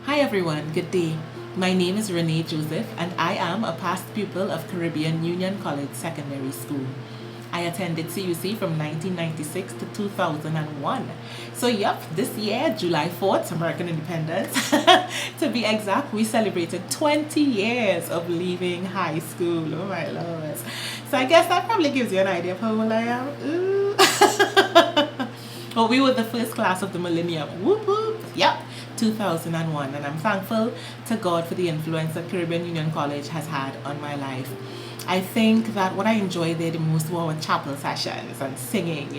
Hi everyone, good day. My name is Renee Joseph and I am a past pupil of Caribbean Union College Secondary School. I attended CUC from 1996 to 2001. So yep, this year, July 4th, American Independence, to be exact, we celebrated 20 years of leaving high school. Oh my lord. So I guess that probably gives you an idea of how old I am. Ooh. But we were the first class of the millennium. Whoop whoop. Yep. 2001, and I'm thankful to God for the influence that Caribbean Union College has had on my life. I think that what I enjoyed there the most were our chapel sessions and singing.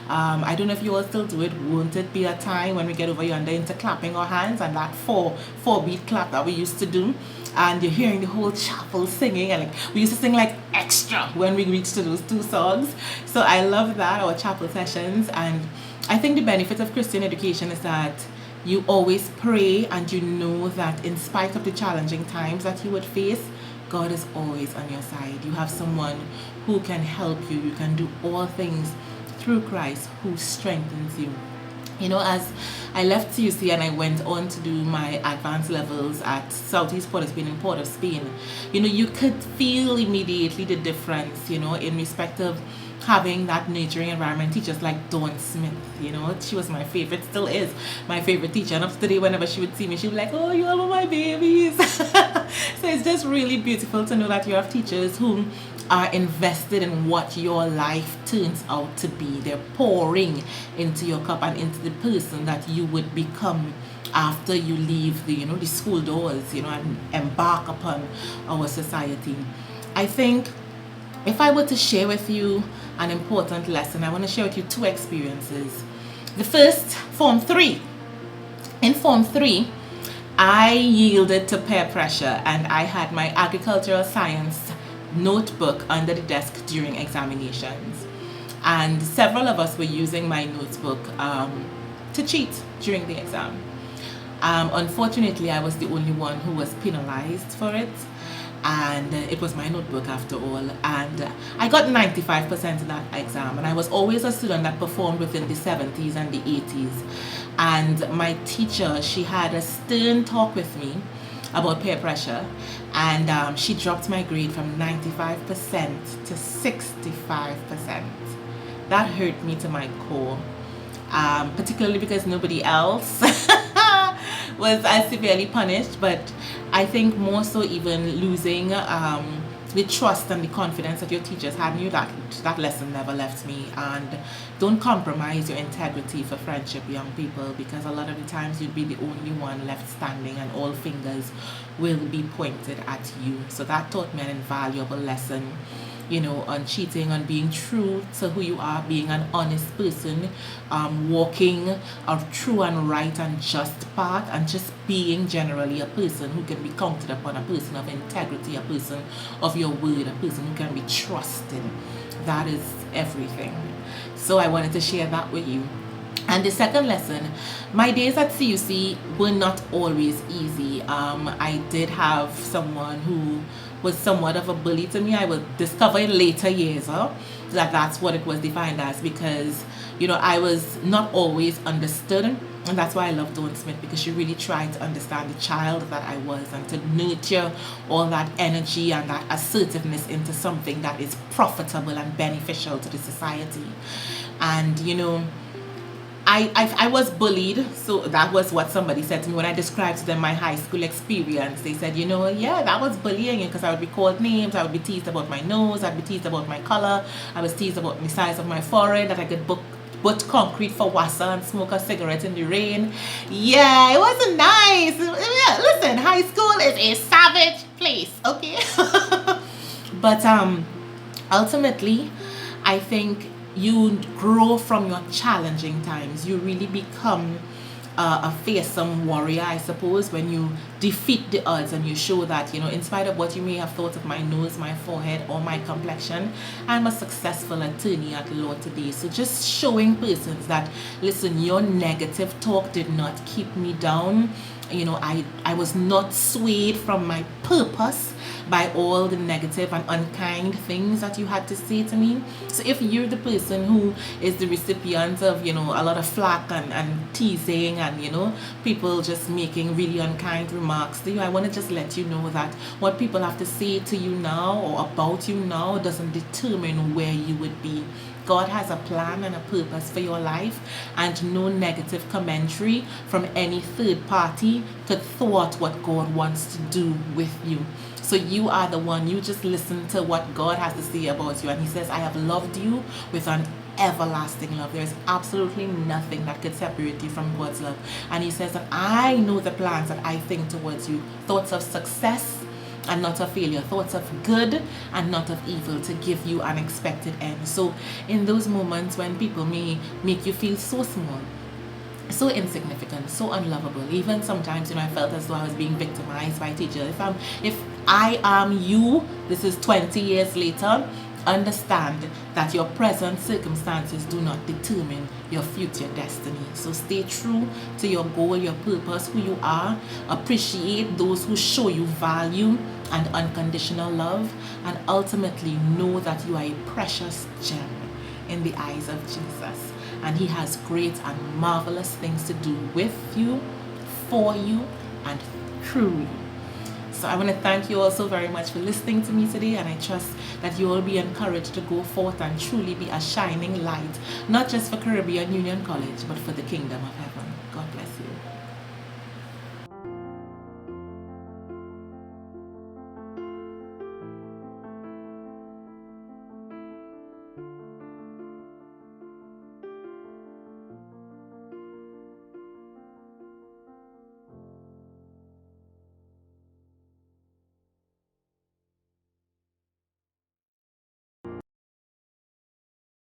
I don't know if you all still do it. Won't it be a time when we get over yonder into clapping our hands and that four beat clap that we used to do? And you're hearing the whole chapel singing, and we used to sing like extra when we reached to those two songs. So I love that, our chapel sessions. And I think the benefit of Christian education is that you always pray and you know that in spite of the challenging times that you would face, God is always on your side. You have someone who can help you. You can do all things through Christ who strengthens you. As I left CUC and I went on to do my advanced levels at Southeast Port of Spain in Port of Spain, you could feel immediately the difference, in respect of having that nurturing environment. Teachers like Dawn Smith, she was my favorite, still is my favorite teacher. And up to today, whenever she would see me, she would be like, oh, you all are my babies. So it's just really beautiful to know that you have teachers who are invested in what your life turns out to be. They're pouring into your cup and into the person that you would become after you leave the school doors, and embark upon our society. I think if I were to share with you an important lesson, I want to share with you two experiences. The first, Form 3. In Form 3, I yielded to peer pressure and I had my agricultural science notebook under the desk during examinations. And several of us were using my notebook to cheat during the exam. Unfortunately, I was the only one who was penalized for it. And it was my notebook after all, and I got 95% in that exam, and I was always a student that performed within the 70s and the 80s. And my teacher, she had a stern talk with me about peer pressure, and she dropped my grade from 95% to 65%. That hurt me to my core, particularly because nobody else was as severely punished, but I think more so even losing the trust and the confidence that your teachers had in you, that lesson never left me. And don't compromise your integrity for friendship, young people, because a lot of the times you'll be the only one left standing and all fingers will be pointed at you. So that taught me an invaluable lesson, on cheating, on being true to who you are, being an honest person, walking a true and right and just path, and just being generally a person who can be counted upon, a person of integrity, a person of your word, a person who can be trusted. That is everything. So I wanted to share that with you. And the second lesson, my days at CUC were not always easy. I did have someone who was somewhat of a bully to me. I will discover in later years that that's what it was defined as, because I was not always understood. And that's why I love Dawn Smith, because she really tried to understand the child that I was and to nurture all that energy and that assertiveness into something that is profitable and beneficial to the society. And I was bullied, so that was what somebody said to me when I described to them my high school experience. They said, yeah, that was bullying, because I would be called names, I would be teased about my nose, I'd be teased about my color, I was teased about the size of my forehead, that I could butt concrete for wassa and smoke a cigarette in the rain. Yeah, it wasn't nice. Yeah, listen, high school is a savage place, okay? But ultimately, I think you grow from your challenging times. You really become a fearsome warrior, I suppose, when you defeat the odds and you show that, in spite of what you may have thought of my nose, my forehead, or my complexion, I'm a successful attorney at law today. So just showing persons that, listen, your negative talk did not keep me down. I was not swayed from my purpose by all the negative and unkind things that you had to say to me. So if you're the person who is the recipient of, a lot of flack and teasing and, people just making really unkind remarks to you, I want to just let you know that what people have to say to you now or about you now doesn't determine where you would be. God has a plan and a purpose for your life, and no negative commentary from any third party could thwart what God wants to do with you. So you are the one. You just listen to what God has to say about you, and He says, I have loved you with an everlasting love. There is absolutely nothing that could separate you from God's love. And He says that I know the plans that I think towards you, thoughts of success and not of failure, thoughts of good and not of evil, to give you an expected end. So in those moments when people may make you feel so small, so insignificant, so unlovable, even sometimes, I felt as though I was being victimized by teachers. If I am you, this is 20 years later, understand that your present circumstances do not determine your future destiny. So stay true to your goal, your purpose, who you are. Appreciate those who show you value and unconditional love, and ultimately know that you are a precious gem in the eyes of Jesus, and He has great and marvelous things to do with you, for you, and through you. So I want to thank you all so very much for listening to me today, and I trust that you will be encouraged to go forth and truly be a shining light, not just for Caribbean Union College, but for the kingdom of heaven.